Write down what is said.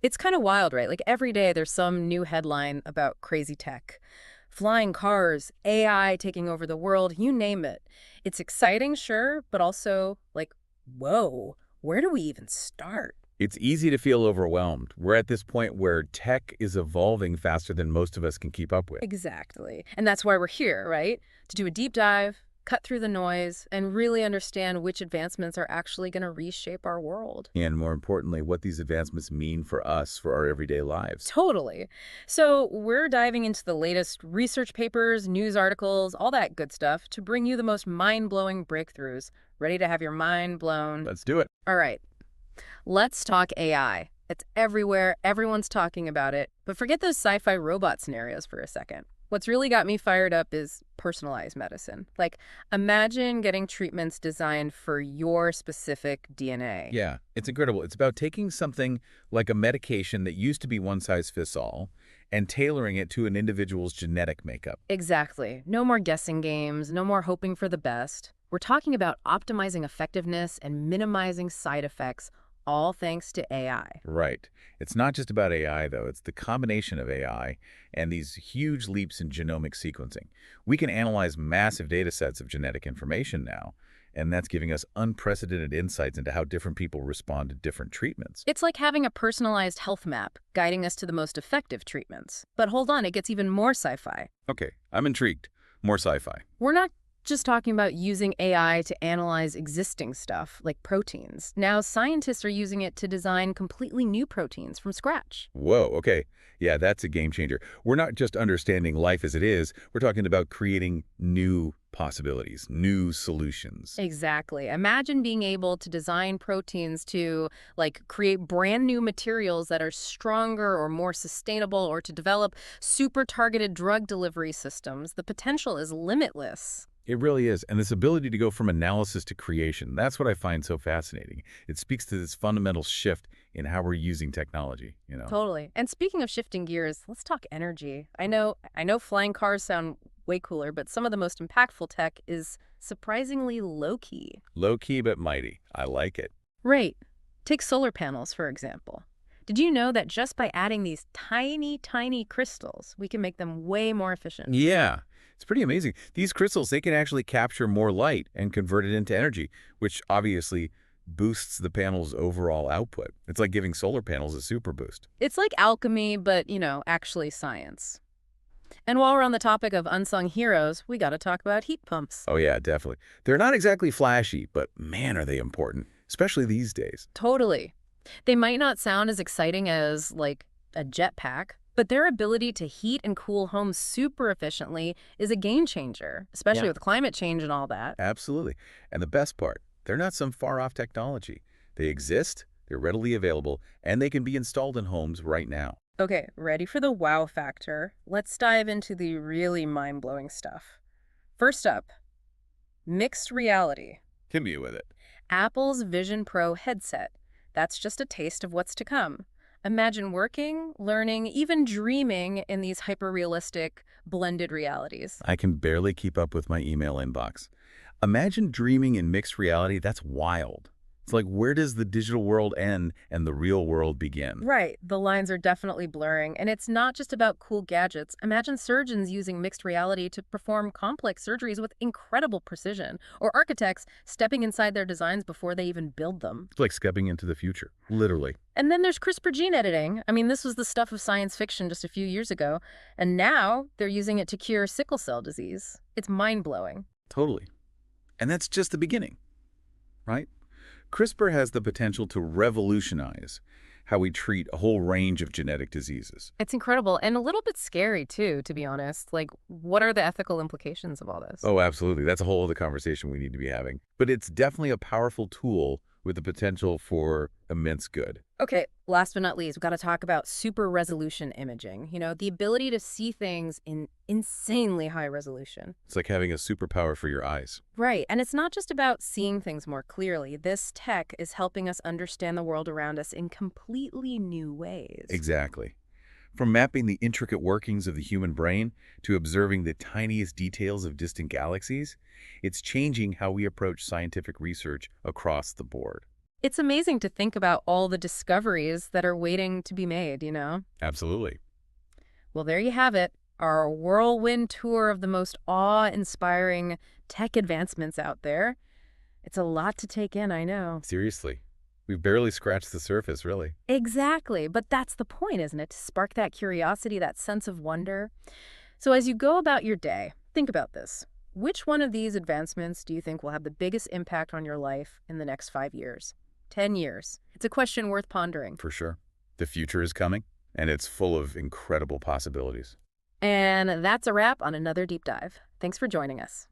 It's kind of wild, right? Like every day there's some new headline about crazy tech. Flying cars, AI taking over the world, you name it. It's exciting, sure, but also like, whoa, where do we even start? It's easy to feel overwhelmed. We're at this point where tech is evolving faster than most of us can keep up with. Exactly. And that's why we're here, right? To do a deep dive, cut through the noise, and really understand which advancements are actually going to reshape our world. And more importantly, what these advancements mean for us, for our everyday lives. Totally. So, we're diving into the latest research papers, news articles, all that good stuff to bring you the most mind blowing breakthroughs. Ready to have your mind blown? Let's do it. All right, let's talk AI. It's everywhere, everyone's talking about it. But forget those sci fi robot scenarios for a second. What's really got me fired up is personalized medicine. Like, imagine getting treatments designed for your specific DNA. Yeah, it's incredible. It's about taking something like a medication that used to be one size fits all and tailoring it to an individual's genetic makeup. Exactly. No more guessing games, no more hoping for the best. We're talking about optimizing effectiveness and minimizing side effects, all thanks to AI. Right. It's not just about AI, though. It's the combination of AI and these huge leaps in genomic sequencing. We can analyze massive data sets of genetic information now, and that's giving us unprecedented insights into how different people respond to different treatments. It's like having a personalized health map guiding us to the most effective treatments. But hold on, it gets even more sci fi. Okay, I'm intrigued. More sci-fi. We're not just talking about using AI to analyze existing stuff, like proteins. Now, scientists are using it to design completely new proteins from scratch. Whoa, okay. Yeah, that's a game changer. We're not just understanding life as it is, we're talking about creating new possibilities, new solutions. Exactly. Imagine being able to design proteins to like create brand new materials that are stronger or more sustainable or to develop super targeted drug delivery systems. The potential is limitless. It really is. And this ability to go from analysis to creation, that's what I find so fascinating. It speaks to this fundamental shift in how we're using technology. Totally. And speaking of shifting gears, let's talk energy. I know flying cars sound way cooler, but some of the most impactful tech is surprisingly low key. Low key but mighty. I like it. Right. Take solar panels, for example. Did you know that just by adding these tiny, tiny crystals, we can make them way more efficient? Yeah, it's pretty amazing. These crystals, they can actually capture more light and convert it into energy, which obviously boosts the panel's overall output. It's like giving solar panels a super boost. It's like alchemy, but, actually science. And while we're on the topic of unsung heroes, we got to talk about heat pumps. Oh yeah, definitely. They're not exactly flashy, but man, are they important, especially these days. Totally. They might not sound as exciting as, like, a jetpack, but their ability to heat and cool homes super efficiently is a game changer, especially Yeah. with climate change and all that. Absolutely. And the best part, they're not some far-off technology. They exist, they're readily available, and they can be installed in homes right now. Okay, ready for the wow factor? Let's dive into the really mind blowing stuff. First up, mixed reality. Hit me with it. Apple's Vision Pro headset. That's just a taste of what's to come. Imagine working, learning, even dreaming in these hyper-realistic, blended realities. I can barely keep up with my email inbox. Imagine dreaming in mixed reality. That's wild. It's like, where does the digital world end and the real world begin? Right, the lines are definitely blurring, and it's not just about cool gadgets. Imagine surgeons using mixed reality to perform complex surgeries with incredible precision, or architects stepping inside their designs before they even build them. It's like stepping into the future, literally. And then there's CRISPR gene editing. I mean, this was the stuff of science fiction just a few years ago, and now they're using it to cure sickle cell disease. It's mind-blowing. Totally. And that's just the beginning, right? CRISPR has the potential to revolutionize how we treat a whole range of genetic diseases. It's incredible and a little bit scary too, to be honest. Like, what are the ethical implications of all this? Oh, absolutely. That's a whole other conversation we need to be having. But it's definitely a powerful tool with the potential for immense good. Okay, last but not least, we've got to talk about super resolution imaging. The ability to see things in insanely high resolution. It's like having a superpower for your eyes. Right, and it's not just about seeing things more clearly. This tech is helping us understand the world around us in completely new ways. Exactly. From mapping the intricate workings of the human brain to observing the tiniest details of distant galaxies, it's changing how we approach scientific research across the board. It's amazing to think about all the discoveries that are waiting to be made. Absolutely. Well, there you have it. Our whirlwind tour of the most awe-inspiring tech advancements out there. It's a lot to take in, I know. Seriously. We've barely scratched the surface, really. Exactly, but that's the point, isn't it? To spark that curiosity, that sense of wonder. So as you go about your day, think about this. Which one of these advancements do you think will have the biggest impact on your life in the next 5 years? 10 years? It's a question worth pondering. For sure. The future is coming, and it's full of incredible possibilities. And that's a wrap on another deep dive. Thanks for joining us.